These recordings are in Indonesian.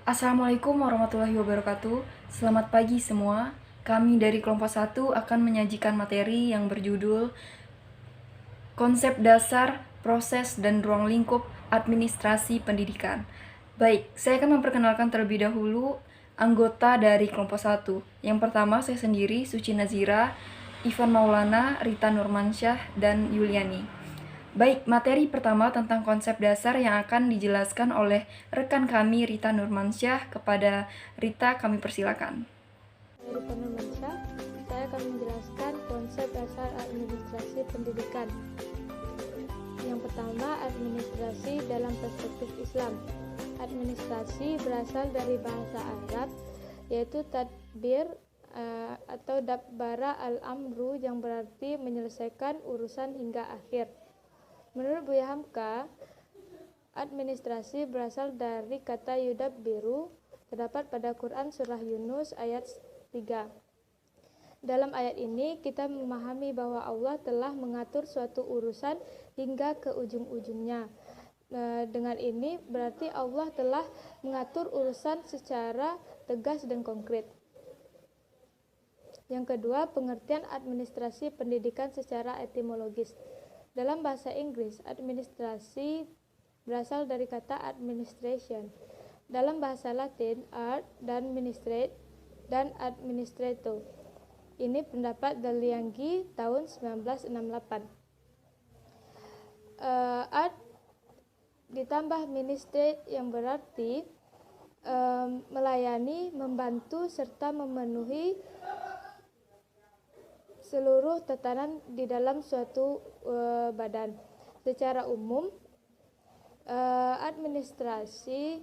Assalamualaikum warahmatullahi wabarakatuh. Selamat pagi semua. Kami dari kelompok 1 akan menyajikan materi yang berjudul Konsep Dasar, Proses, dan Ruang Lingkup Administrasi Pendidikan. Baik, saya akan memperkenalkan terlebih dahulu anggota dari kelompok 1. Yang pertama, saya sendiri, Suci Nazira, Ivan Maulana, Rita Nurmansyah, dan Yuliani. Baik, materi pertama tentang konsep dasar yang akan dijelaskan oleh rekan kami Rita Nurmansyah. Kepada Rita, kami persilakan. Saya Rita Nurmansyah, saya akan menjelaskan konsep dasar administrasi pendidikan. Yang pertama, administrasi dalam perspektif Islam. Administrasi berasal dari bahasa Arab, yaitu tadbir atau dabbara al-amru, yang berarti menyelesaikan urusan hingga akhir. Menurut Buya Hamka, administrasi berasal dari kata yudabbiru, terdapat pada Quran Surah Yunus ayat 3. Dalam ayat ini kita memahami bahwa Allah telah mengatur suatu urusan hingga ke ujung-ujungnya. Dengan ini berarti Allah telah mengatur urusan secara tegas dan konkret. Yang kedua, pengertian administrasi pendidikan secara etimologis. Dalam bahasa Inggris, administrasi berasal dari kata administration. Dalam bahasa Latin, art dan ministrate dan administrator. Ini pendapat Dalianggi tahun 1968. Art ditambah ministrate yang berarti melayani, membantu, serta memenuhi seluruh tatanan di dalam suatu badan. Secara umum, administrasi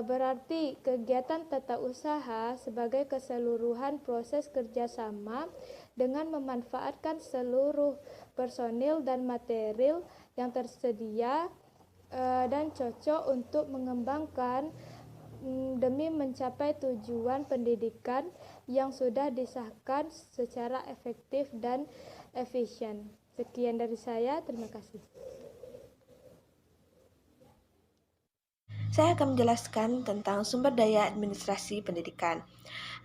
berarti kegiatan tata usaha sebagai keseluruhan proses kerjasama dengan memanfaatkan seluruh personil dan material yang tersedia dan cocok untuk mengembangkan demi mencapai tujuan pendidikan yang sudah disahkan secara efektif dan efisien. Sekian dari saya, terima kasih. Saya akan menjelaskan tentang sumber daya administrasi pendidikan.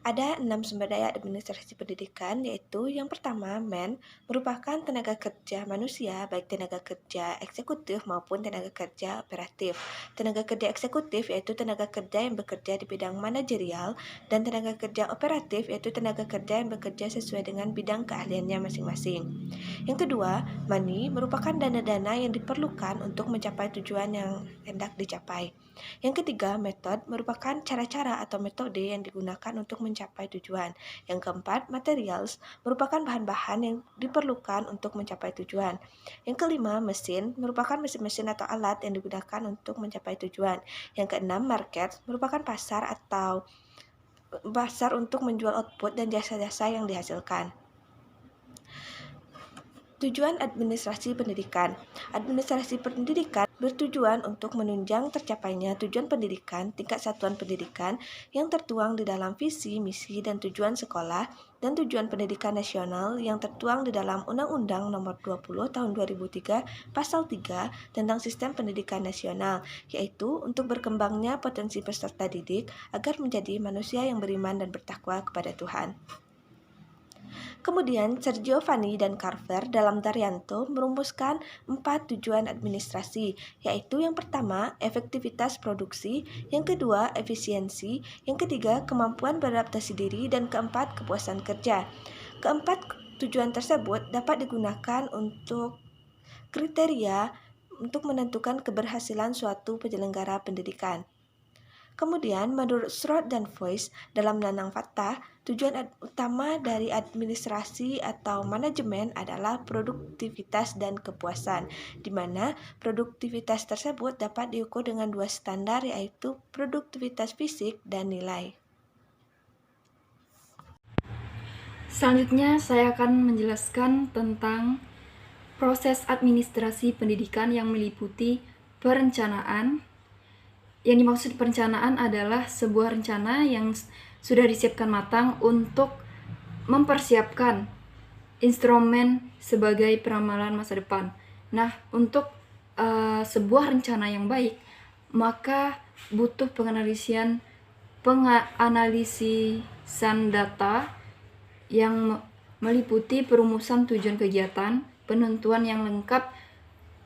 Ada 6 sumber daya administrasi pendidikan, yaitu yang pertama, merupakan tenaga kerja manusia, baik tenaga kerja eksekutif maupun tenaga kerja operatif. Tenaga kerja eksekutif yaitu tenaga kerja yang bekerja di bidang manajerial, dan tenaga kerja operatif yaitu tenaga kerja yang bekerja sesuai dengan bidang keahliannya masing-masing. Yang kedua, money merupakan dana-dana yang diperlukan untuk mencapai tujuan yang hendak dicapai. Yang ketiga, method merupakan cara-cara atau metode yang digunakan untuk mencapai tujuan. Yang keempat, materials merupakan bahan-bahan yang diperlukan untuk mencapai tujuan. Yang kelima, mesin merupakan mesin-mesin atau alat yang digunakan untuk mencapai tujuan. Yang keenam, market merupakan pasar untuk menjual output dan jasa-jasa yang dihasilkan. Tujuan administrasi pendidikan. Administrasi pendidikan bertujuan untuk menunjang tercapainya tujuan pendidikan tingkat satuan pendidikan yang tertuang di dalam visi, misi, dan tujuan sekolah, dan tujuan pendidikan nasional yang tertuang di dalam Undang-Undang Nomor 20 Tahun 2003 Pasal 3 tentang Sistem Pendidikan Nasional, yaitu untuk berkembangnya potensi peserta didik agar menjadi manusia yang beriman dan bertakwa kepada Tuhan. Kemudian, Sergio Vanni dan Carver dalam Daryanto merumuskan 4 tujuan administrasi, yaitu yang pertama, efektivitas produksi, yang kedua, efisiensi, yang ketiga, kemampuan beradaptasi diri, dan keempat, kepuasan kerja. Keempat tujuan tersebut dapat digunakan untuk kriteria untuk menentukan keberhasilan suatu penyelenggara pendidikan. Kemudian, menurut Schrodt dan Voice dalam Nanang Fatah, tujuan utama dari administrasi atau manajemen adalah produktivitas dan kepuasan, di mana produktivitas tersebut dapat diukur dengan 2 standar, yaitu produktivitas fisik dan nilai. Selanjutnya, saya akan menjelaskan tentang proses administrasi pendidikan yang meliputi perencanaan. Yang dimaksud perencanaan adalah sebuah rencana yang sudah disiapkan matang untuk mempersiapkan instrumen sebagai peramalan masa depan. Nah, untuk sebuah rencana yang baik, maka butuh penganalisisan data yang meliputi perumusan tujuan kegiatan, penentuan yang lengkap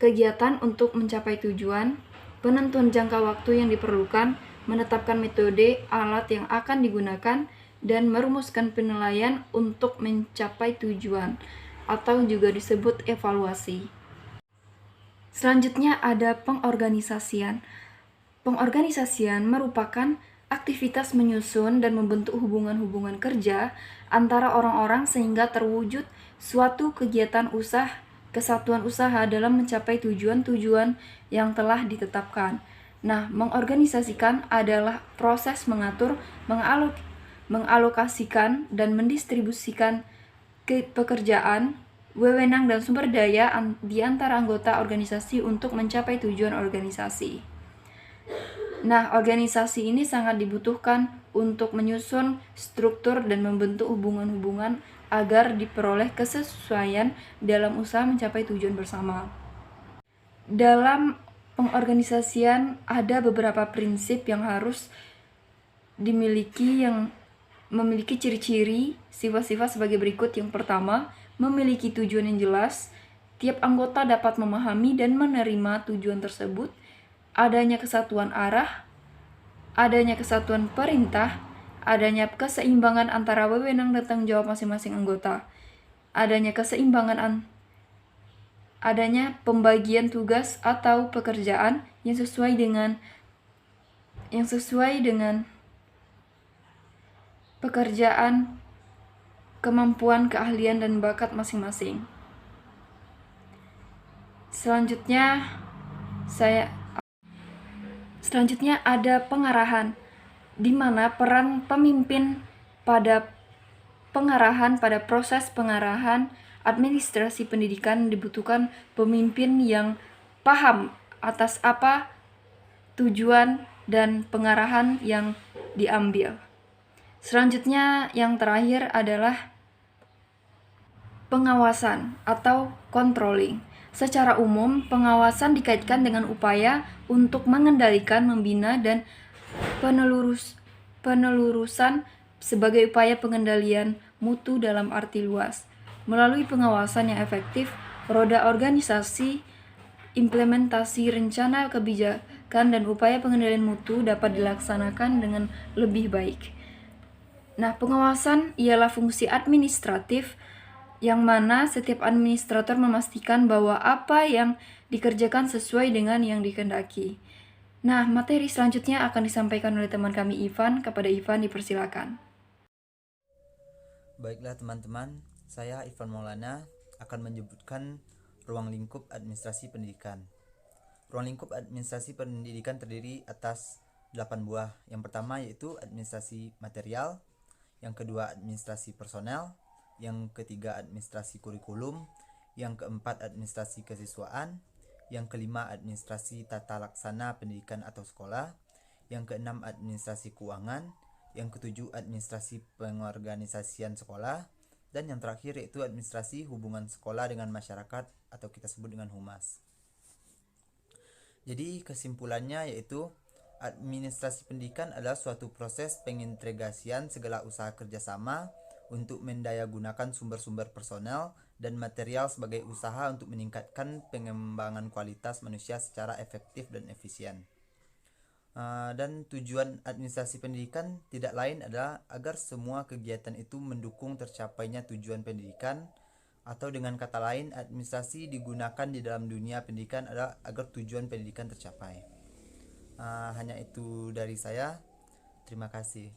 kegiatan untuk mencapai tujuan, penentuan jangka waktu yang diperlukan, menetapkan metode alat yang akan digunakan, dan merumuskan penilaian untuk mencapai tujuan, atau juga disebut evaluasi. Selanjutnya ada pengorganisasian. Pengorganisasian merupakan aktivitas menyusun dan membentuk hubungan-hubungan kerja antara orang-orang sehingga terwujud suatu kegiatan kesatuan usaha dalam mencapai tujuan-tujuan yang telah ditetapkan. Nah, mengorganisasikan adalah proses mengatur, mengalokasikan, dan mendistribusikan pekerjaan, wewenang, dan sumber daya di antara anggota organisasi untuk mencapai tujuan organisasi. Nah, organisasi ini sangat dibutuhkan untuk menyusun struktur dan membentuk hubungan-hubungan agar diperoleh kesesuaian dalam usaha mencapai tujuan bersama. Dalam pengorganisasian ada beberapa prinsip yang harus dimiliki yang memiliki ciri-ciri sifat-sifat sebagai berikut. Yang pertama, memiliki tujuan yang jelas. Tiap anggota dapat memahami dan menerima tujuan tersebut. Adanya kesatuan arah, adanya kesatuan perintah, adanya keseimbangan antara wewenang dan tanggung jawab masing-masing anggota, adanya pembagian tugas atau pekerjaan yang sesuai dengan pekerjaan, kemampuan, keahlian, dan bakat masing-masing. Selanjutnya ada pengarahan, di mana peran pemimpin pada proses pengarahan administrasi pendidikan dibutuhkan pemimpin yang paham atas apa tujuan dan pengarahan yang diambil. Selanjutnya yang terakhir adalah pengawasan atau controlling. Secara umum, pengawasan dikaitkan dengan upaya untuk mengendalikan, membina, dan penelurusan sebagai upaya pengendalian mutu dalam arti luas. Melalui pengawasan yang efektif, roda organisasi, implementasi rencana kebijakan, dan upaya pengendalian mutu dapat dilaksanakan dengan lebih baik. Nah, pengawasan ialah fungsi administratif yang mana setiap administrator memastikan bahwa apa yang dikerjakan sesuai dengan yang dikehendaki. Nah, materi selanjutnya akan disampaikan oleh teman kami Ivan. Kepada Ivan dipersilakan. Baiklah teman-teman, saya Ivan Maulana akan menyebutkan ruang lingkup administrasi pendidikan. Ruang lingkup administrasi pendidikan terdiri atas 8 buah. Yang pertama yaitu administrasi material, yang kedua administrasi personel, yang ketiga administrasi kurikulum, yang keempat administrasi kesiswaan, yang kelima administrasi tata laksana pendidikan atau sekolah, yang keenam administrasi keuangan, yang ketujuh administrasi pengorganisasian sekolah, dan yang terakhir yaitu administrasi hubungan sekolah dengan masyarakat atau kita sebut dengan humas. Jadi kesimpulannya yaitu administrasi pendidikan adalah suatu proses pengintegrasian segala usaha kerjasama untuk mendayagunakan sumber-sumber personel dan material sebagai usaha untuk meningkatkan pengembangan kualitas manusia secara efektif dan efisien. Dan tujuan administrasi pendidikan tidak lain adalah agar semua kegiatan itu mendukung tercapainya tujuan pendidikan, atau dengan kata lain, administrasi digunakan di dalam dunia pendidikan adalah agar tujuan pendidikan tercapai. Hanya itu dari saya. Terima kasih.